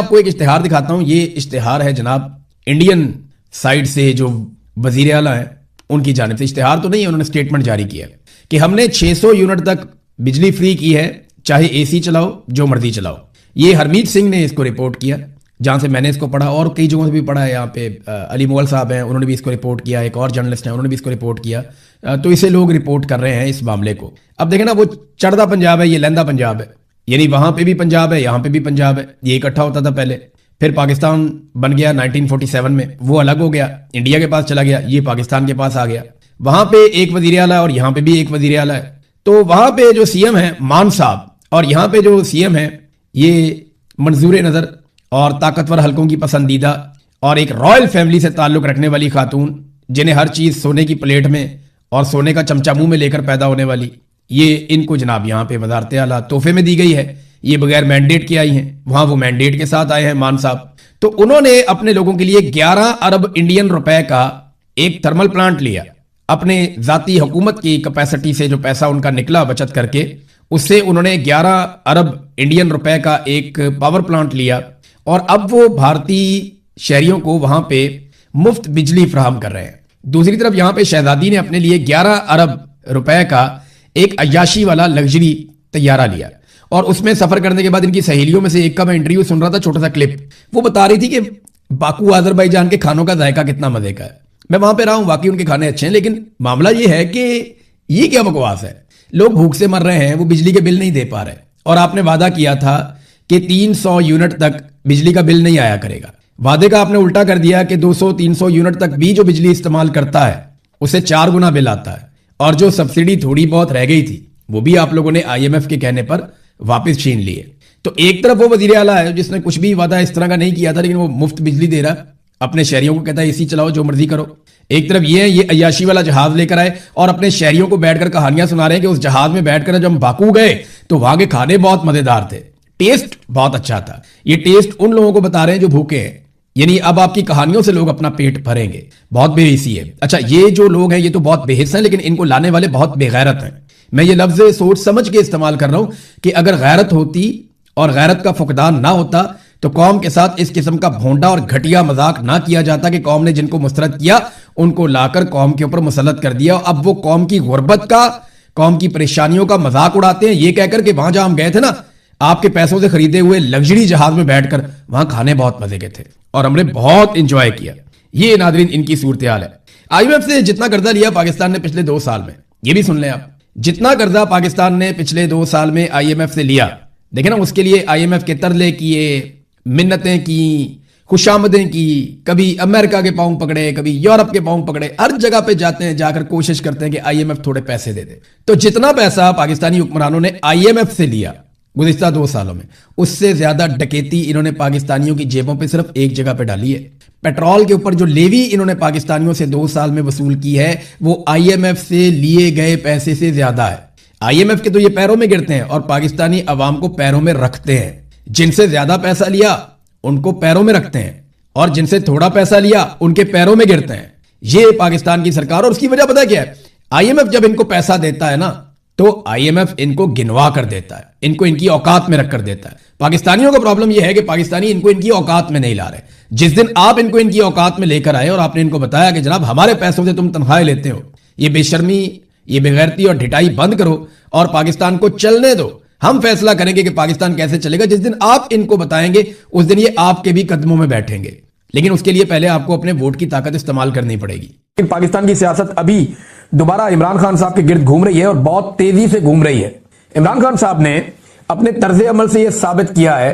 آپ کو ایک اشتہار دکھاتا ہوں. یہ اشتہار ہے جناب انڈین سائڈ سے جو وزیر اعلیٰ ہیں ان کی جانب سے. اشتہار تو نہیں ہے, انہوں نے اسٹیٹمنٹ جاری کیا کہ ہم نے 600 یونٹ تک بجلی فری کی ہے, چاہے اے سی چلاؤ جو مرضی چلاؤ. یہ ہرمیت سنگھ نے اس کو رپورٹ کیا, جہاں سے میں نے اس کو پڑھا, اور کئی جگہوں سے بھی پڑھا ہے. یہاں پہ علی مغل صاحب ہیں, انہوں نے بھی اس کو رپورٹ کیا, ایک اور جرنلسٹ ہیں انہوں نے بھی اس کو رپورٹ کیا. تو اسے لوگ رپورٹ کر رہے ہیں اس معاملے کو. اب دیکھیں نا, وہ چڑھدا پنجاب ہے, یہ لہندہ پنجاب ہے, یعنی وہاں پہ بھی پنجاب ہے, یہاں پہ بھی پنجاب ہے. یہ اکٹھا ہوتا تھا پہلے, پھر پاکستان بن گیا 1947 میں, وہ الگ ہو گیا, انڈیا کے پاس چلا گیا, یہ پاکستان کے پاس آ گیا. وہاں پہ ایک وزیر اعلیٰ اور یہاں پہ بھی ایک وزیر اعلیٰ ہے. تو وہاں پہ جو سی ایم ہے مان صاحب, اور یہاں پہ جو سی ایم ہے یہ منظور نظر اور طاقتور حلقوں کی پسندیدہ اور ایک رائل فیملی سے تعلق رکھنے والی خاتون, جنہیں ہر چیز سونے کی پلیٹ میں اور سونے کا چمچہ منہ میں لے کر پیدا ہونے والی, یہ ان کو جناب یہاں پہ وزارت اعلیٰ تحفے میں دی گئی ہے. یہ بغیر مینڈیٹ کے آئی ہیں, وہاں وہ مینڈیٹ کے ساتھ آئے ہیں مان صاحب. تو انہوں نے اپنے لوگوں کے لیے 11 ارب انڈین روپے کا ایک تھرمل پلانٹ لیا. اپنے ذاتی حکومت کی کیپیسٹی سے جو پیسہ ان کا نکلا بچت کر کے, اس سے انہوں نے 11 ارب انڈین روپے کا ایک پاور پلانٹ لیا, اور اب وہ بھارتی شہریوں کو وہاں پہ مفت بجلی فراہم کر رہے ہیں. دوسری طرف یہاں پہ شہزادی نے اپنے لیے 11 ارب روپے کا ایک عیاشی والا لگژری طیارہ لیا, اور اس میں سفر کرنے کے بعد ان کی سہیلیوں میں سے ایک کا میں انٹرویو سن رہا تھا, چھوٹا سا کلپ. وہ بتا رہی تھی کہ باکو آذربائیجان کے کھانوں کا ذائقہ کتنا مزے کا ہے. میں وہاں پہ رہا ہوں, واقعی ان کے کھانے اچھے ہیں, لیکن معاملہ یہ ہے کہ یہ کیا بکواس ہے. لوگ بھوک سے مر رہے ہیں, وہ بجلی کے بل نہیں دے پا رہے, اور آپ نے وعدہ کیا تھا کہ 300 یونٹ تک بجلی کا بل نہیں آیا کرے گا. وعدے کا آپ نے الٹا کر دیا کہ 200-300 یونٹ تک بھی جو بجلی استعمال کرتا ہے اسے 4 گنا بل آتا ہے, اور جو سبسڈی تھوڑی بہت رہ گئی تھی وہ بھی آپ لوگوں نے IMF کے کہنے پر واپس چھین لیے. تو ایک طرف وہ وزیر اعلیٰ ہے جس نے کچھ بھی وعدہ اس طرح کا نہیں کیا تھا, لیکن وہ مفت بجلی دے رہا ہے, اپنے شہریوں کو کہتا ہے اسی چلاؤ جو مرضی کرو. ایک طرف یہ عیاشی والا جہاز لے کر آئے اور اپنے شہریوں کو بیٹھ کر کہانیاں سنا رہے ہیں کہ اس جہاز میں بیٹھ کر جب ہم باکو گئے تو وہاں کے کھانے بہت مزیدار تھے, ٹیسٹ بہت اچھا تھا. یہ ٹیسٹ ان لوگوں کو بتا رہے ہیں جو بھوکے ہیں, یعنی اب آپ کی کہانیوں سے لوگ اپنا پیٹ بھریں گے. بہت بے حسی ہے. اچھا, یہ جو لوگ ہیں یہ تو بہت بے حس ہیں, لیکن ان کو لانے والے بہت بے غیرت ہیں. میں یہ لفظ سوچ سمجھ کے استعمال کر رہا ہوں کہ اگر غیرت ہوتی اور غیرت کا فقدان نہ ہوتا تو قوم کے ساتھ اس قسم کا بھونڈا اور گھٹیا مذاق نہ کیا جاتا کہ قوم نے جن کو مسترد کیا ان کو لا کر قوم کے اوپر مسلط کر دیا. اب وہ قوم کی غربت کا, قوم کی پریشانیوں کا مذاق اڑاتے ہیں یہ کہہ کر کہ وہاں جہاں ہم گئے تھے نا, آپ کے پیسوں سے خریدے ہوئے لگژری جہاز میں بیٹھ کر وہاں کھانے بہت مزے کے تھے اور ہم نے بہت انجوائے کیا. یہ ناظرین ان کی صورتحال ہے. IMF سے جتنا قرضہ لیا پاکستان نے پچھلے 2 سال میں, یہ بھی سن لیں آپ, جتنا قرضہ پاکستان نے پچھلے 2 سال میں IMF سے لیا, دیکھیں نا اس کے لیے IMF کے ترلے کیے, منتیں کی, خوشامدیں کی, کبھی امریکہ کے پاؤں پکڑے, کبھی یورپ کے پاؤں پکڑے, ہر جگہ پہ جاتے ہیں, جا کر کوشش کرتے ہیں کہ IMF تھوڑے پیسے دے دے. تو جتنا پیسہ پاکستانی حکمرانوں نے IMF سے لیا گزشتہ 2 سالوں میں, اس سے زیادہ ڈکیتی انہوں نے پاکستانیوں کی جیبوں پہ صرف ایک جگہ پہ ڈالی ہے. پیٹرول کے اوپر جو لیوی انہوں نے پاکستانیوں سے 2 سال میں وصول کی ہے وہ IMF سے لیے گئے پیسے سے زیادہ ہے. IMF کے تو یہ پیروں میں گرتے ہیں اور پاکستانی عوام کو پیروں میں رکھتے ہیں. جن سے زیادہ پیسہ لیا ان کو پیروں میں رکھتے ہیں, اور جن سے تھوڑا پیسہ لیا ان کے پیروں میں گرتے ہیں. یہ پاکستان کی سرکار, اور اس کی وجہ پتہ کیا ہے, IMF جب ان کو پیسہ دیتا ہے نا تو IMF ان کو گنوا کر دیتا ہے, ان کو ان کی اوقات میں رکھ کر دیتا ہے. پاکستانیوں کا پرابلم یہ ہے کہ پاکستانی ان کو ان کی اوقات میں نہیں لا رہے. جس دن آپ ان کو ان کی اوقات میں لے کر آئے اور آپ نے ان کو بتایا کہ جناب ہمارے پیسوں سے تم تنخواہیں لیتے ہو, یہ بے شرمی, یہ بےغیرتی اور ڈھٹائی بند کرو اور پاکستان کو چلنے دو, ہم فیصلہ کریں گے کہ پاکستان کیسے چلے گا. جس دن آپ ان کو بتائیں گے اس دن یہ آپ کے بھی قدموں میں بیٹھیں گے, لیکن اس کے لیے پہلے آپ کو اپنے ووٹ کی طاقت استعمال کرنی پڑے گی. پاکستان کی سیاست ابھی دوبارہ عمران خان صاحب کے گرد گھوم رہی ہے اور بہت تیزی سے گھوم رہی ہے. عمران خان صاحب نے اپنے طرز عمل سے یہ ثابت کیا ہے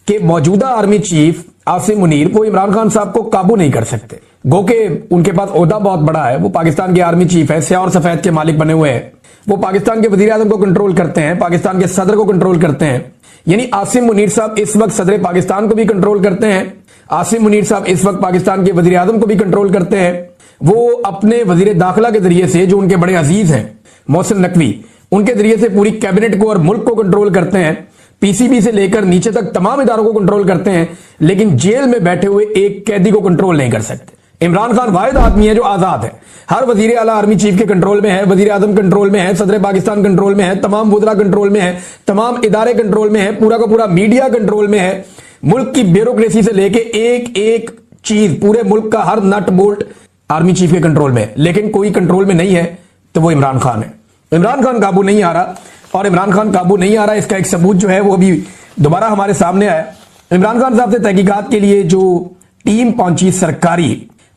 کہ موجودہ آرمی چیف عاصم منیر وہ عمران خان صاحب کو قابو نہیں کر سکتے. گو کہ ان کے پاس عہدہ بہت بڑا ہے, وہ پاکستان کے آرمی چیف ہے, سیاہ اور سفید کے مالک بنے ہوئے ہیں, وہ پاکستان کے وزیر اعظم کو کنٹرول کرتے ہیں, پاکستان کے صدر کو کنٹرول کرتے ہیں. یعنی عاصم منیر صاحب اس وقت صدر پاکستان کو بھی کنٹرول کرتے ہیں, عاصم منیر صاحب اس وقت پاکستان کے وزیر اعظم کو بھی کنٹرول کرتے ہیں. وہ اپنے وزیر داخلہ کے ذریعے سے جو ان کے بڑے عزیز ہیں محسن نقوی, ان کے ذریعے سے پوری کیبنٹ کو اور ملک کو کنٹرول کرتے ہیں. PCB سے لے کر نیچے تک تمام اداروں کو کنٹرول کرتے ہیں, لیکن جیل میں بیٹھے ہوئے ایک قیدی کو کنٹرول نہیں کر سکتے. عمران خان واحد آدمی ہے جو آزاد ہے. ہر وزیر اعلیٰ آرمی چیف کے کنٹرول میں ہے, وزیر اعظم کنٹرول میں ہے, صدر پاکستان کنٹرول میں ہے, تمام وزراء کنٹرول میں ہے, تمام ادارے کنٹرول میں ہے, پورا کا پورا میڈیا کنٹرول میں ہے. मुल्क की ब्यूरोक्रेसी से लेके एक एक चीज, पूरे मुल्क का हर नट बोल्ट आर्मी चीफ के कंट्रोल में है, लेकिन कोई कंट्रोल में नहीं है तो वो इमरान खान है। इमरान खान काबू नहीं आ रहा, और इमरान खान काबू नहीं आ रहा, इसका एक सबूत जो है वो भी दोबारा हमारे सामने आया। इमरान खान साहब से तहकीकात के लिए जो टीम पहुंची सरकारी,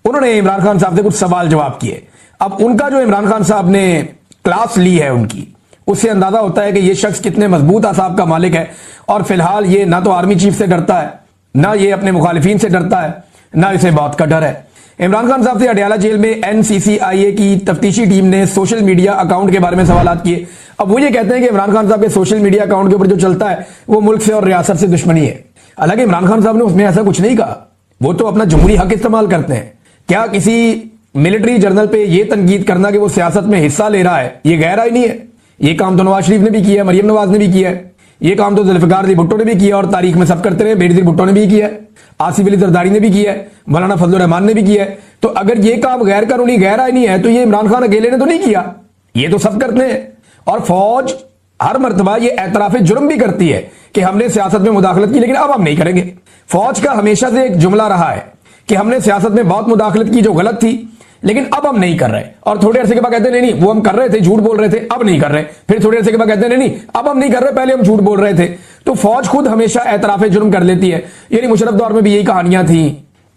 उन्होंने इमरान खान साहब से कुछ सवाल जवाब किए। अब उनका जो इमरान खान साहब ने क्लास ली है उनकी, उससे अंदाजा होता है कि ये शख्स कितने मजबूत आसाब का मालिक है। और फिलहाल ये ना तो आर्मी चीफ से डरता है, ना ये अपने मुखालिफिन से डरता है, ना इसे मौत का डर है। इमरान खान साहब से अडयाला जेल में NCCIA की तफ्तीशी टीम ने सोशल मीडिया अकाउंट के बारे में सवाल किए। अब वो ये कहते हैं कि इमरान खान साहब के सोशल मीडिया अकाउंट के ऊपर जो चलता है वो मुल्क से और रियासत से दुश्मनी है। हालांकि इमरान खान साहब ने उसमें ऐसा कुछ नहीं कहा, वो तो अपना जमहूरी हक इस्तेमाल करते हैं। क्या किसी मिलिट्री जनरल पे ये तनकीद करना कि वो सियासत में हिस्सा ले रहा है, ये गैर ही नहीं है? ये काम तो नवाज शरीफ ने भी किया है, मरियम नवाज ने भी किया है, ये काम तो जुल्फिकार अली भुट्टो ने भी किया और तारीख में सब करते रहे। बेनजीर भुट्टो ने भी किया है, आसिफ अली जरदारी ने भी किया है, मौलाना फजलुर रहमान ने भी किया है। तो अगर ये काम गैर कानूनी गैर आईनी है तो ये इमरान खान अकेले ने तो नहीं किया, ये तो सब करते हैं। और फौज हर मर्तबा ये एतराफ जुर्म भी करती है कि हमने सियासत में मुदाखलत की, लेकिन अब हम नहीं करेंगे। फौज का हमेशा से एक जुमला रहा है कि हमने सियासत में बहुत मुदाखलत की जो गलत थी, लेकिन अब हम नहीं कर रहे। और थोड़े अरसे के बाद कहते हैं नहीं वो हम कर रहे थे, झूठ बोल रहे थे, अब नहीं कर रहे। फिर थोड़े अरसे के बाद कहते हैं नहीं अब हम नहीं कर रहे, पहले हम झूठ बोल रहे थे। तो फौज खुद हमेशा एतराफ जुर्म कर लेती है। यानी मुशर्रफ दौर में भी यही कहानियां थी,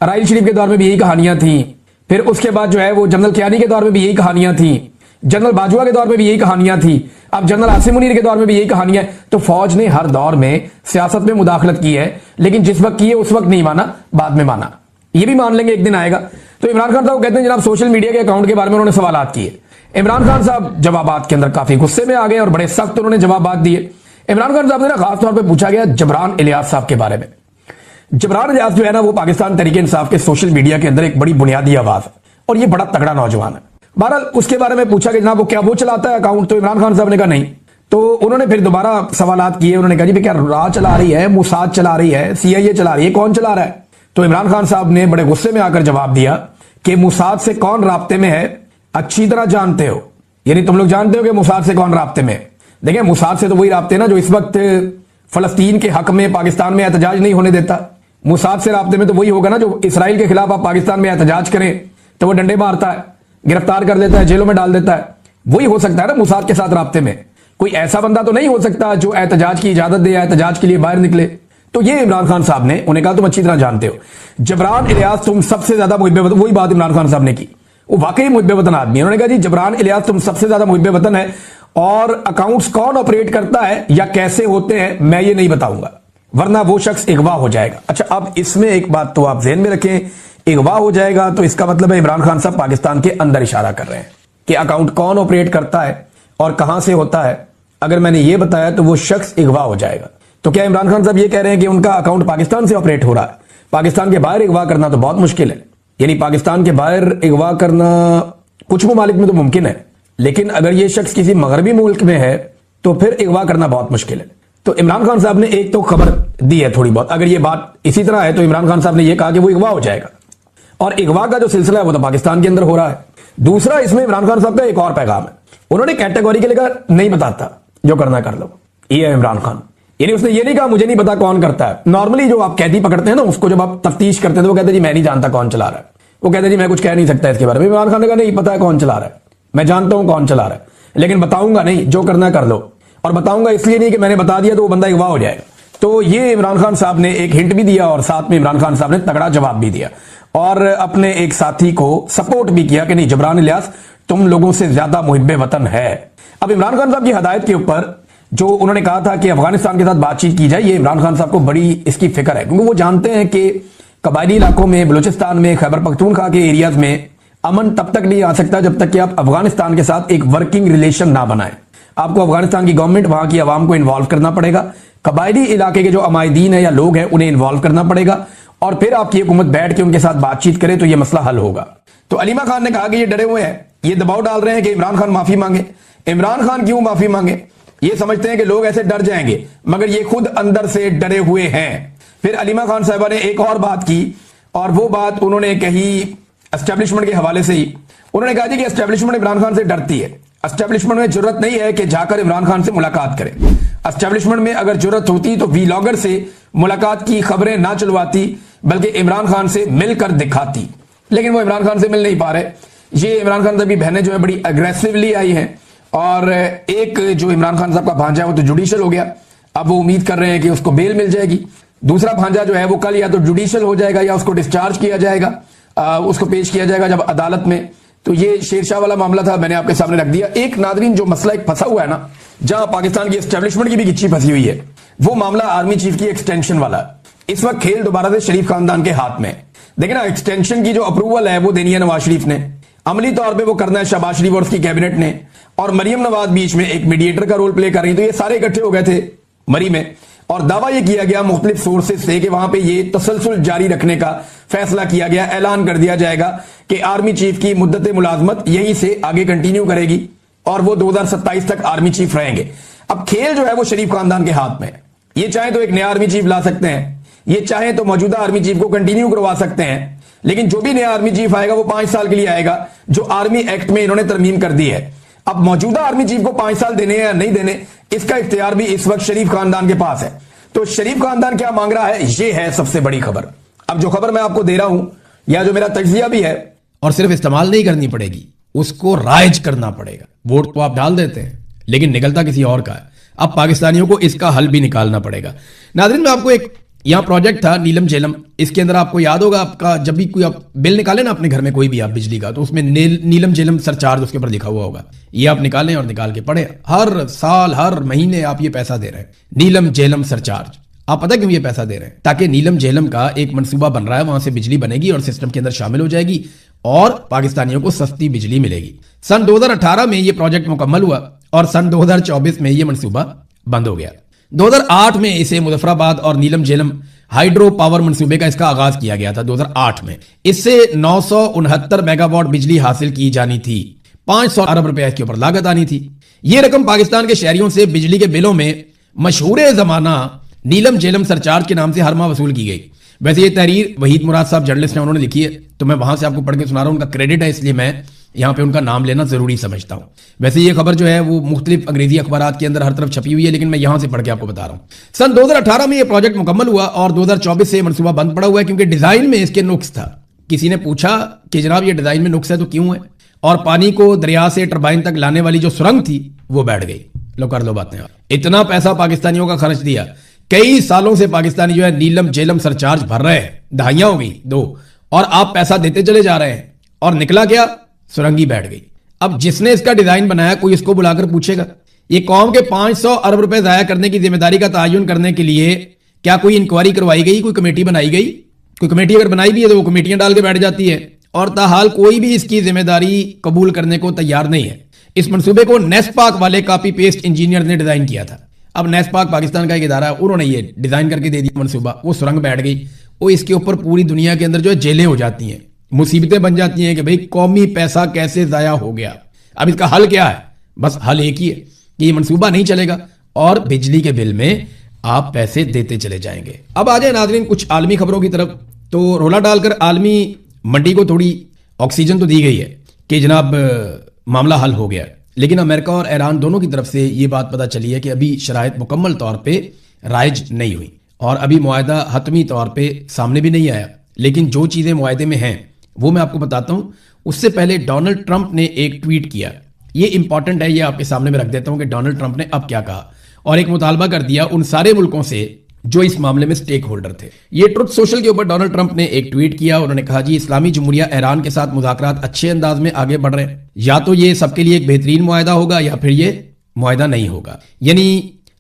राइल शरीफ के दौर में भी यही कहानियां थी, फिर उसके बाद जो है वो जनरल कियानी के दौर में भी यही कहानियां थी, जनरल बाजवा के दौर में भी यही कहानियां थी, अब जनरल आसिम मुनीर के दौर में भी यही कहानियां। तो फौज ने हर दौर में सियासत में मुदाखलत की है, लेकिन जिस वक्त की है उस वक्त नहीं माना, बाद में माना। ये भी मान लेंगे एक दिन आएगा। तो इमरान खान साहब कहते हैं जनाब सोशल मीडिया के अकाउंट के बारे में उन्होंने सवालात किए। इमरान खान साहब जवाबात के अंदर काफी गुस्से में आ गए और बड़े सख्त उन्होंने जवाबात दिए। इमरान खान साहब से ना खास तौर पे पूछा गया जबरान इलियास साहब के बारे में। जबरान इलियास जो है ना वो पाकिस्तान तहरीक इंसाफ के सोशल मीडिया के अंदर एक बड़ी बुनियादी आवाज है और ये बड़ा तगड़ा नौजवान है। बहरहाल उसके बारे में पूछा कि जनाब वो क्या वो चलाता है अकाउंट, तो इमरान खान साहब ने कहा नहीं। तो उन्होंने फिर दोबारा सवालात किए। उन्होंने कहा जी क्या रा चला रही है, मुसाद चला रही है, CIA चला रही है, कौन चला रहा है? तो इमरान खान साहब ने बड़े गुस्से में आकर जवाब दिया कि मुसाद से कौन राब्ते में है अच्छी तरह जानते हो। यानी तुम लोग जानते हो कि मुसाद से कौन राब्ते में है। देखिए मुसाद से तो वही राब्ते ना जो इस वक्त फलस्तीन के हक में पाकिस्तान में एहतजाज नहीं होने देता। मुसाद से राब्ते में तो वही होगा ना जो इसराइल के खिलाफ आप पाकिस्तान में एहतजाज करें तो वो डंडे मारता है, गिरफ्तार कर लेता है, जेलों में डाल देता है। वही हो सकता है ना मुसाद के साथ राब्ते में। कोई ऐसा बंदा तो नहीं हो सकता जो एहतजाज की इजाजत दे या एहतजाज के लिए बाहर निकले। तो ये इमरान खान साहब ने उन्हें कहा तुम अच्छी तरह जानते हो जबरान इलियास तुम सबसे ज्यादा मुहिब्बे वतन। वही बात इमरान खान साहब ने की, वो वाकई मुहिब्बे वतन आदमी है। उन्होंने कहा जी जबरान इलियास तुम सबसे ज्यादा मुहिब्बे वतन है और अकाउंट्स कौन ऑपरेट करता है या कैसे होते हैं मैं ये नहीं बताऊंगा, वरना वो शख्स अगवा हो जाएगा। अच्छा अब इसमें एक बात तो आप ज़हन में रखें, अगवा हो जाएगा तो इसका मतलब है इमरान खान साहब पाकिस्तान के अंदर इशारा कर रहे हैं कि अकाउंट कौन ऑपरेट करता है और कहां से होता है। अगर मैंने ये बताया तो वो शख्स अगवा हो जाएगा। तो क्या इमरान खान साहब ये कह रहे हैं कि उनका अकाउंट पाकिस्तान से ऑपरेट हो रहा है? पाकिस्तान के बाहर अगवा करना तो बहुत मुश्किल है। यानी पाकिस्तान के बाहर अगवा करना कुछ ममालिक में तो मुमकिन है, लेकिन अगर ये शख्स किसी मगरबी मुल्क में है तो फिर अगवा करना बहुत मुश्किल है। तो इमरान खान साहब ने एक तो खबर दी है थोड़ी बहुत। अगर ये बात इसी तरह है तो इमरान खान साहब ने यह कहा कि वो अगवा हो जाएगा और अगवा का जो सिलसिला है वो तो पाकिस्तान के अंदर हो रहा है। दूसरा इसमें इमरान खान साहब का एक और पैगाम है, उन्होंने कैटेगोरी के लिए नहीं बताता, जो करना कर लो। ये है इमरान खान। यानी उसने ये नहीं कहा मुझे नहीं पता कौन करता है। नॉर्मली जो आप कैदी पकड़ते हैं ना उसको जब आप तफ्तीश करते हैं तो वो कहते हैं जी मैं नहीं जानता कौन चला रहा है, वो कहते हैं जी मैं कुछ कह नहीं सकता इसके बारे में। इमरान खान ने कहा नहीं पता है कौन चला रहा है, मैं जानता हूं कौन चला रहा है, लेकिन बताऊंगा नहीं, जो करना कर लो। और बताऊंगा इसलिए नहीं कि मैंने बता दिया तो वो बंदा अगवा हो जाएगा। तो ये इमरान खान साहब ने एक हिंट भी दिया और साथ में इमरान खान साहब ने तगड़ा जवाब भी दिया और अपने एक साथी को सपोर्ट भी किया कि नहीं जबरान इलियास तुम लोगों से ज्यादा मुहिब्बे वतन है। अब इमरान खान साहब की हदायत के ऊपर जो उन्होंने कहा था कि अफगानिस्तान के साथ बातचीत की जाए, ये इमरान खान साहब को बड़ी इसकी फिक्र है, क्योंकि वो जानते हैं कि कबायली इलाकों में, बलूचिस्तान में, खैबर पख्तूनख्वा के एरियाज में अमन तब तक नहीं आ सकता जब तक कि आप अफगानिस्तान के साथ एक वर्किंग रिलेशन ना बनाएं। आपको अफगानिस्तान की गवर्नमेंट, वहां की आवाम को इन्वॉल्व करना पड़ेगा, कबायली इलाके के जो अमायदीन है या लोग हैं उन्हें इन्वॉल्व करना पड़ेगा और फिर आपकी हुकूमत बैठ के उनके साथ बातचीत करे तो यह मसला हल होगा। तो अलीमा खान ने कहा कि ये डरे हुए हैं, ये दबाव डाल रहे हैं कि इमरान खान माफी मांगे। इमरान खान क्यों माफी मांगे? ये समझते हैं कि लोग ऐसे डर जाएंगे, मगर ये खुद अंदर से डरे हुए हैं। फिर अलीमा खान साहिबा ने एक और बात की और वो बात उन्होंने कही एस्टेब्लिशमेंट के हवाले से ही। उन्होंने कहा कि एस्टेब्लिशमेंट इमरान खान से डरती है, एस्टेब्लिशमेंट में जरूरत नहीं है कि जाकर इमरान खान से मुलाकात करें। एस्टेब्लिशमेंट में अगर जरूरत होती तो वीलॉगर से मुलाकात की खबरें ना चलवाती बल्कि इमरान खान से मिलकर दिखाती, लेकिन वो इमरान खान से मिल नहीं पा रहे। ये इमरान खान की बहनें जो है बड़ी अग्रेसिवली आई हैं, और एक जो इमरान खान साहब का भांजा है वो तो जुडिशियल हो गया, अब वो उम्मीद कर रहे हैं कि उसको बेल मिल जाएगी। दूसरा भांजा जो है वो कल या तो जुडिशियल हो जाएगा या उसको डिस्चार्ज किया जाएगा, उसको पेश किया जाएगा जब अदालत में। तो ये शेरशाह वाला मामला था, मैंने आपके सामने रख दिया। एक नादरीन जो मसला एक फंसा हुआ है ना, जहां पाकिस्तान की एस्टेब्लिशमेंट की भी गिच्ची फंसी हुई है, वो मामला आर्मी चीफ की एक्सटेंशन वाला है। इस वक्त खेल दोबारा से शरीफ खानदान के हाथ में। देखिए ना, एक्सटेंशन की जो अप्रूवल है वो देनी है नवाज शरीफ ने, अमली तौर पे वो करना है शहबाज शरीफ और उसकी कैबिनेट ने, और मरियम नवाज बीच में एक मीडिएटर का रोल प्ले कर रही। तो ये सारे इकट्ठे हो गए थे मरी में, और दावा ये किया गया मुख्तलिफ सोर्सेज से कि वहां पे ये तसलसल जारी रखने का फैसला किया गया, ऐलान कर दिया जाएगा कि आर्मी चीफ की मुद्दत मुलाजमत यहीं से आगे कंटिन्यू करेगी और वो 2027 तक आर्मी चीफ रहेंगे। अब खेल जो है वो शरीफ खानदान के हाथ में। ये चाहे तो एक नया आर्मी चीफ ला सकते हैं, ये चाहे तो मौजूदा आर्मी चीफ को कंटिन्यू करवा सकते हैं, लेकिन जो भी नया आर्मी चीफ आएगा वो 5 साल के लिए आएगा, जो आर्मी एक्ट में इन्होंने तरमीम कर दी है। अब मौजूदा आर्मी चीफ को 5 साल देने या नहीं देने, इसका इख्तियार भी इस वक्त शरीफ खानदान के पास है। तो शरीफ खानदान क्या मांग रहा है, ये है सबसे बड़ी खबर। अब जो खबर मैं आपको दे रहा हूं, या जो मेरा तज्जिया भी है, और सिर्फ इस्तेमाल नहीं करनी पड़ेगी, उसको राइज करना पड़ेगा। वोट तो आप डाल देते हैं लेकिन निकलता किसी और का है। अब पाकिस्तानियों को इसका हल भी निकालना पड़ेगा। नाज़रीन, मैं आपको एक यहां प्रोजेक्ट था नीलम झेलम, इसके अंदर आपको याद होगा, आपका जब भी कोई आप बिल निकालें ना अपने घर में कोई भी आप बिजली का, तो उसमें नीलम झेलम सरचार्ज उसके ऊपर लिखा हुआ होगा। ये आप निकालें और निकाल के पढ़े, हर साल हर महीने आप ये पैसा दे रहे हैं, नीलम झेलम सरचार्ज। आप पता क्यों ये पैसा दे रहे हैं? ताकि नीलम झेलम का एक मंसूबा बन रहा है, वहां से बिजली बनेगी और सिस्टम के अंदर शामिल हो जाएगी और पाकिस्तानियों को सस्ती बिजली मिलेगी। सन 2018 में ये प्रोजेक्ट मुकम्मल हुआ और सन 2024 में ये मंसूबा बंद हो गया। 2008 में इसे मुजफ्फराबाद और नीलम झेलम हाइड्रो पावर मंसूबे का इसका आगाज किया गया था 2008 में। इससे 969 मेगावाट बिजली हासिल की जानी थी, 500 अरब रुपए के ऊपर लागत आनी थी। यह रकम पाकिस्तान के शहरियों से बिजली के बिलों में मशहूर जमाना नीलम झेलम सरचार्ज के नाम से हर माह वसूल की गई। वैसे ये तहरीर वहीद मुराद साहब जर्नलिस्ट हैं, उन्होंने लिखी है, तो मैं वहां से आपको पढ़ के सुना रहा हूं, उनका क्रेडिट है, इसलिए मैं यहां पे उनका नाम लेना जरूरी समझता हूं। वैसे ये खबर जो है वो मुख्तलिफ अंग्रेजी अखबारात के अंदर हर तरफ छपी हुई है, लेकिन मैं यहां से पढ़ के आपको बता रहा हूं। सन 2018 में ये प्रोजेक्ट मुकम्मल हुआ और 2024 से मंसूबा बंद पड़ा हुआ है, क्योंकि डिजाइन में इसके नुक्स था। किसी ने पूछा कि जनाब ये डिजाइन में नुक्स है तो क्यों है, और पानी को दरिया से टरबाइन तक लाने वाली जो सुरंग थी वो बैठ गई। लो कर लो बातें। इतना पैसा पाकिस्तानियों का खर्च दिया, कई सालों से पाकिस्तानी जो है नीलम झेलम सरचार्ज भर रहे हैं, दहाइयां हो गई 2, और आप पैसा देते चले जा रहे हैं, और निकला क्या, सुरंगी बैठ गई। अब जिसने इसका डिजाइन बनाया कोई इसको बुलाकर पूछेगा? ये कौम के 500 अरब रुपए जाया करने की जिम्मेदारी का तयन करने के लिए क्या कोई इंक्वायरी करवाई गई, कोई कमेटी बनाई गई? कोई कमेटी अगर बनाई भी है तो वो कमेटियां डाल के बैठ जाती है, और ताहाल कोई भी इसकी जिम्मेदारी कबूल करने को तैयार नहीं है। इस मंसूबे को नेस्पाक वाले कॉपी पेस्ट इंजीनियर ने डिजाइन किया था। अब नेस्पाक पाकिस्तान का एक इदारा है, उन्होंने ये डिजाइन करके दे दिया मंसूबा, वो सुरंग बैठ गई। वो इसके ऊपर पूरी दुनिया के अंदर जो है जेलें हो जाती हैं, मुसीबतें बन जाती हैं कि भाई कौमी पैसा कैसे जाया हो गया। अब इसका हल क्या है? बस हल एक ही है कि ये मंसूबा नहीं चलेगा और बिजली के बिल में आप पैसे देते चले जाएंगे। अब आ जाए नाज़रीन कुछ आलमी खबरों की तरफ। तो रोला डालकर आलमी मंडी को थोड़ी ऑक्सीजन तो दी गई है कि जनाब मामला हल हो गया, लेकिन अमेरिका और ईरान दोनों की तरफ से ये बात पता चली है कि अभी शराइत मुकम्मल तौर पे राइज नहीं हुई और अभी मुआहदा हतमी तौर पे सामने भी नहीं आया। लेकिन जो चीज़ें मुआहदे में हैं वो मैं आपको बताता हूं। उससे पहले डोनाल्ड ट्रंप ने एक ट्वीट किया, ये इंपॉर्टेंट है, ये आपके सामने में रख देता हूं कि डोनाल्ड ट्रंप ने अब क्या कहा, और एक मुतालबा कर दिया उन सारे मुल्कों से जो इस मामले में स्टेक होल्डर थे। ये ट्रुथ सोशल के ऊपर डोनाल्ड ट्रंप ने एक ट्वीट किया। उन्होंने कहा, जी इस्लामी जमहूरिया ईरान के साथ मुज़ाकरात अच्छे अंदाज में आगे बढ़ रहे हैं, या तो ये सबके लिए एक बेहतरीन मुआहदा होगा या फिर ये मुआहदा नहीं होगा, यानी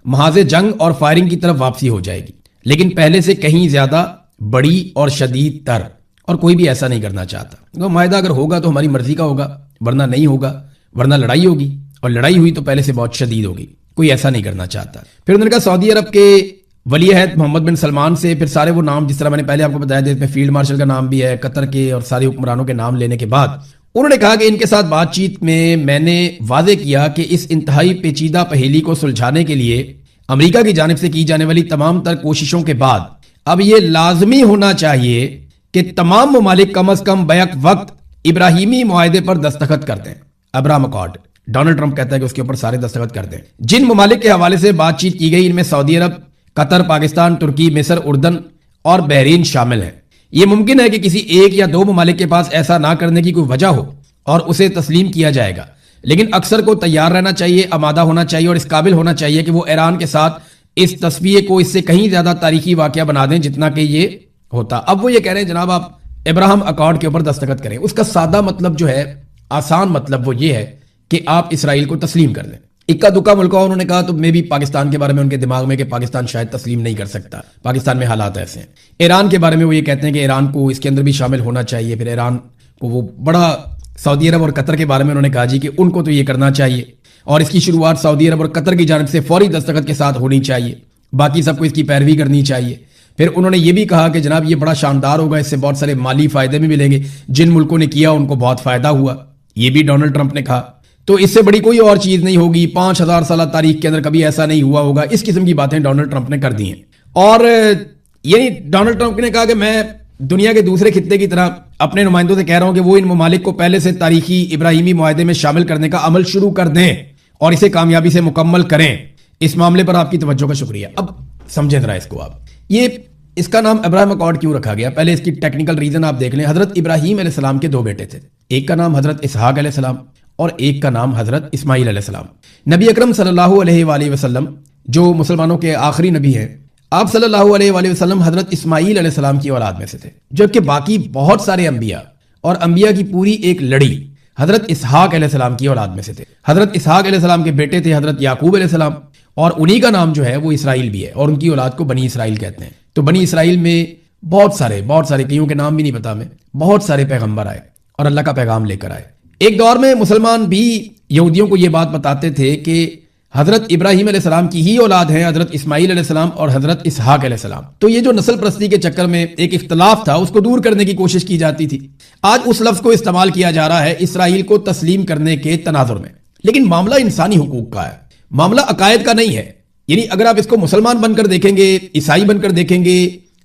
महाज़े जंग और फायरिंग की तरफ वापसी हो जाएगी, लेकिन पहले से कहीं ज्यादा बड़ी और शदीद तर, और कोई भी ऐसा नहीं करना चाहता। तो मुआहदा अगर होगा तो हमारी मर्जी का होगा, वरना नहीं होगा, वरना लड़ाई होगी, और लड़ाई हुई तो पहले से बहुत शदीद होगी, कोई ऐसा नहीं करना चाहता। फिर उन्होंने कहा सऊदी अरब के वली अहद मोहम्मद बिन सलमान से, फिर सारे वो नाम जिस तरह मैंने पहले आपको बताया, जिसमें फील्ड मार्शल का नाम भी है, कतर के और सारे हुक्मरानों के नाम लेने के बाद उन्होंने कहा कि इनके साथ बातचीत में मैंने वादे किया कि इस इंतहाई पेचीदा पहेली को सुलझाने के लिए अमेरिका की जानिब से की जाने वाली तमाम तर कोशिशों के बाद अब ये लाजमी होना चाहिए कि तमाम मुमालिक कम अज कम बैक वक्त इब्राहिमी मुआहदे पर दस्तखत कर दें। अब्राहम अकॉर्ड, डोनाल्ड ट्रंप कहता है कि उसके ऊपर सारे दस्तखत कर दें। जिन मुमालिक के हवाले से बातचीत की गई इनमें सऊदी अरब, قطر، پاکستان، ترکی، مصر، اردن اور بحرین شامل ہیں۔ یہ ممکن ہے کہ کسی ایک یا دو ممالک کے پاس ایسا نہ کرنے کی کوئی وجہ ہو اور اسے تسلیم کیا جائے گا، لیکن اکثر کو تیار رہنا چاہیے، آمادہ ہونا چاہیے اور اس قابل ہونا چاہیے کہ وہ ایران کے ساتھ اس تصفیے کو اس سے کہیں زیادہ تاریخی واقعہ بنا دیں جتنا کہ یہ ہوتا۔ اب وہ یہ کہہ رہے ہیں جناب آپ ابراہم اکارڈ کے اوپر دستخط کریں۔ اس کا سادہ مطلب جو ہے، آسان مطلب وہ یہ ہے کہ آپ اسرائیل کو تسلیم کر دیں۔ اکا دکا ملکہ انہوں نے کہا تو میں بھی پاکستان کے بارے میں ان کے دماغ میں کہ پاکستان شاید تسلیم نہیں کر سکتا، پاکستان میں حالات ایسے ہیں۔ ایران کے بارے میں وہ یہ کہتے ہیں کہ ایران کو اس کے اندر بھی شامل ہونا چاہیے۔ پھر ایران کو وہ بڑا سعودی عرب اور قطر کے بارے میں انہوں نے کہا جی کہ ان کو تو یہ کرنا چاہیے اور اس کی شروعات سعودی عرب اور قطر کی جانب سے فوری دستخط کے ساتھ ہونی چاہیے، باقی سب کو اس کی پیروی کرنی چاہیے۔ پھر انہوں نے یہ بھی کہا کہ جناب یہ بڑا شاندار ہوگا، اس سے بہت سارے مالی فائدے بھی ملیں گے، جن ملکوں نے کیا ان کو بہت فائدہ ہوا، یہ بھی ڈونلڈ ٹرمپ نے کہا۔ تو اس سے بڑی کوئی اور چیز نہیں ہوگی، 5000 سالہ تاریخ کے اندر کبھی ایسا نہیں ہوا ہوگا، اس قسم کی باتیں ڈونلڈ ٹرمپ نے کر دی ہیں۔ اور یعنی ڈونلڈ ٹرمپ نے کہا کہ میں دنیا کے دوسرے خطے کی طرح اپنے نمائندوں سے کہہ رہا ہوں کہ وہ ان ممالک کو پہلے سے تاریخی ابراہیمی معاہدے میں شامل کرنے کا عمل شروع کر دیں اور اسے کامیابی سے مکمل کریں۔ اس معاملے پر آپ کی توجہ کا شکریہ۔ اب سمجھیں ذرا اس کو آپ، یہ اس کا نام ابراہیم اکارڈ کیوں رکھا گیا؟ پہلے اس کی ٹیکنیکل ریزن آپ دیکھ لیں۔ حضرت ابراہیم علیہ السلام کے دو بیٹے تھے، ایک کا نام حضرت اسحاق علیہ السلام اور ایک کا نام حضرت اسماعیل علیہ السلام۔ نبی اکرم صلی اللہ علیہ وآلہ وسلم جو مسلمانوں کے آخری نبی ہیں، آپ صلی اللہ علیہ وآلہ وسلم حضرت اسماعیل علیہ السلام کی اولاد میں سے تھے، جبکہ باقی بہت سارے انبیاء اور انبیاء کی پوری ایک لڑی حضرت اسحاق علیہ السلام کی اولاد میں سے تھے۔ حضرت اسحاق علیہ السلام کے بیٹے تھے حضرت یعقوب علیہ السلام، اور انہی کا نام جو ہے وہ اسرائیل بھی ہے، اور ان کی اولاد کو بنی اسرائیل کہتے ہیں۔ تو بنی اسرائیل میں بہت سارے کئیوں کے نام بھی نہیں پتا میں، بہت سارے پیغمبر آئے اور اللہ کا پیغام لے کر آئے۔ ایک دور میں مسلمان بھی یہودیوں کو یہ بات بتاتے تھے کہ حضرت ابراہیم علیہ السلام کی ہی اولاد ہیں حضرت اسماعیل علیہ السلام اور حضرت اسحاق علیہ السلام۔ تو یہ جو نسل پرستی کے چکر میں ایک اختلاف تھا اس کو دور کرنے کی کوشش کی جاتی تھی۔ آج اس لفظ کو استعمال کیا جا رہا ہے اسرائیل کو تسلیم کرنے کے تناظر میں، لیکن معاملہ انسانی حقوق کا ہے، معاملہ عقائد کا نہیں ہے۔ یعنی اگر آپ اس کو مسلمان بن کر دیکھیں گے، عیسائی بن کر دیکھیں گے،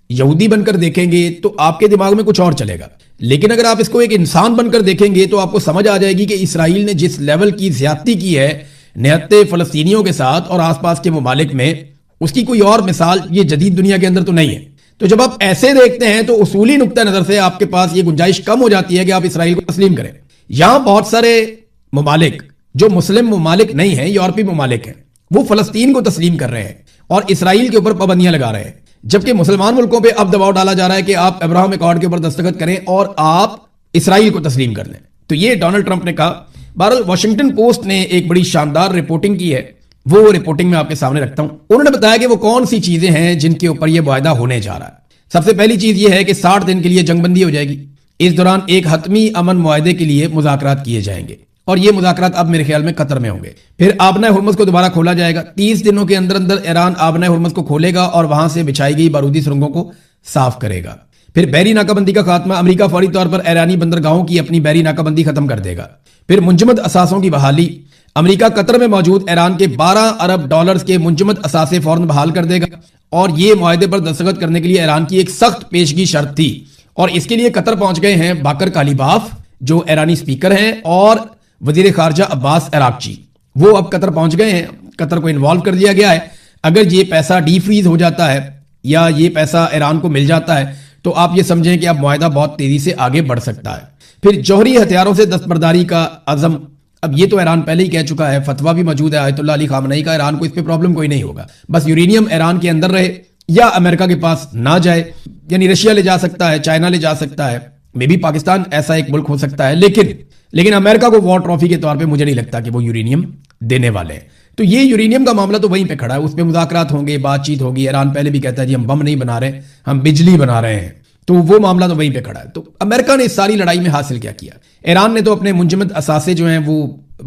یہودی بن کر دیکھیں گے تو آپ کے دماغ میں کچھ اور چلے گا، لیکن اگر آپ اس کو ایک انسان بن کر دیکھیں گے تو آپ کو سمجھ آ جائے گی کہ اسرائیل نے جس لیول کی زیادتی کی ہے نہتے فلسطینیوں کے ساتھ اور آس پاس کے ممالک میں، اس کی کوئی اور مثال یہ جدید دنیا کے اندر تو نہیں ہے۔ تو جب آپ ایسے دیکھتے ہیں تو اصولی نقطہ نظر سے آپ کے پاس یہ گنجائش کم ہو جاتی ہے کہ آپ اسرائیل کو تسلیم کریں۔ یہاں بہت سارے ممالک جو مسلم ممالک نہیں ہیں، یورپی ممالک ہیں، وہ فلسطین کو تسلیم کر رہے ہیں اور اسرائیل کے اوپر پابندیاں لگا رہے ہیں، جبکہ مسلمان ملکوں پہ اب دباؤ ڈالا جا رہا ہے کہ آپ ابراہم اکارڈ کے اوپر دستخط کریں اور آپ اسرائیل کو تسلیم کر دیں۔ تو یہ ڈونلڈ ٹرمپ نے کہا۔ بہرحال واشنگٹن پوسٹ نے ایک بڑی شاندار رپورٹنگ کی ہے، وہ رپورٹنگ میں آپ کے سامنے رکھتا ہوں۔ انہوں نے بتایا کہ وہ کون سی چیزیں ہیں جن کے اوپر یہ معاہدہ ہونے جا رہا ہے۔ سب سے پہلی چیز یہ ہے کہ 60 دن کے لیے جنگ بندی ہو جائے گی، اس دوران ایک حتمی امن معاہدے کے لیے مذاکرات کیے جائیں گے، اور یہ مذاکرات اب میرے خیال میں قطر میں ہوں گے۔ پھر آبنہ ہرمز کو دوبارہ کھولا جائے گا، 30 دنوں کے اندر اندر ایران آبنہ ہرمز کو کھولے گا اور وہاں سے بچھائی گئی بارودی سرنگوں کو صاف کرے گا۔ پھر بحری ناکہ بندی کا خاتمہ، امریکہ فوری طور پر ایرانی بندرگاہوں کی اپنی بحری ناکہ بندی ختم کر دے گا۔ پھر منجمد اثاثوں کی بحالی، امریکہ قطر میں موجود ایران کے 12 ارب ڈالرز کے منجمد اثاثے فوراً بحال کر دے گا، اور یہ معاہدے پر دستخط کرنے کے لیے ایران کی ایک سخت پیشگی شرط تھی، اور اس کے لیے قطر پہنچ گئے ہیں باقر کالیباف جو ایرانی سپیکر ہیں، اور وزیر خارجہ عباس عراقچی، وہ اب قطر پہنچ گئے ہیں، قطر کو انوالو کر دیا گیا ہے۔ اگر یہ پیسہ ڈی فریز ہو جاتا ہے یا یہ پیسہ ایران کو مل جاتا ہے تو آپ یہ سمجھیں کہ اب معاہدہ بہت تیزی سے آگے بڑھ سکتا ہے۔ پھر جوہری ہتھیاروں سے دستبرداری کا عزم، اب یہ تو ایران پہلے ہی کہہ چکا ہے، فتویٰ بھی موجود ہے آیت اللہ علی خامنئی کا، ایران کو اس پہ پرابلم کوئی نہیں ہوگا، بس یورینیم ایران کے اندر رہے یا امریکہ کے پاس نہ جائے، یعنی رشیا لے جا سکتا ہے، چائنا لے جا سکتا ہے، میں بھی پاکستان ایسا ایک ملک ہو سکتا ہے، لیکن امریکہ کو وار ٹرافی کے طور پہ مجھے نہیں لگتا کہ وہ یورینیم دینے والے ہیں۔ تو یہ یورینیم کا معاملہ تو وہیں پہ کھڑا ہے، اس پہ مذاکرات ہوں گے، بات چیت ہوگی۔ ایران پہلے بھی کہتا ہے جی ہم بم نہیں بنا رہے، ہم بجلی بنا رہے ہیں، تو وہ معاملہ تو وہیں پہ کھڑا ہے۔ تو امریکہ نے اس ساری لڑائی میں حاصل کیا کیا؟ ایران نے تو اپنے منجمد اثاثے جو ہیں وہ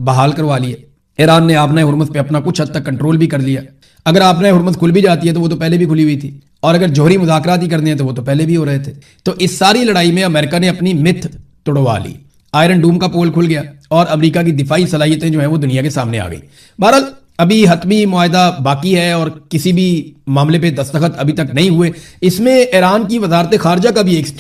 بحال کروا لیے، ایران نے آبنہ ہرمز پہ اپنا کچھ حد تک کنٹرول بھی کر لیا۔ اگر آبنہ ہرمز کھل بھی جاتی ہے تو وہ تو پہلے بھی کھلی ہوئی تھی، اور اگر جوہری مذاکرات ہی کرنے ہیں تو وہ تو پہلے بھی ہو رہے تھے۔ تو اس ساری لڑائی میں امریکہ نے اپنی متھ توڑوا لی، آئرن ڈوم کا پول کھل گیا، اور امریکہ کی دفاعی صلاحیتیں جو ہیں وہ دنیا کے سامنے آ گئی۔ بہرحال ابھی حتمی معاہدہ باقی ہے اور کسی بھی معاملے پہ دستخط ابھی تک نہیں ہوئے۔ اس میں ایران کی وزارت خارجہ کا بھی ایک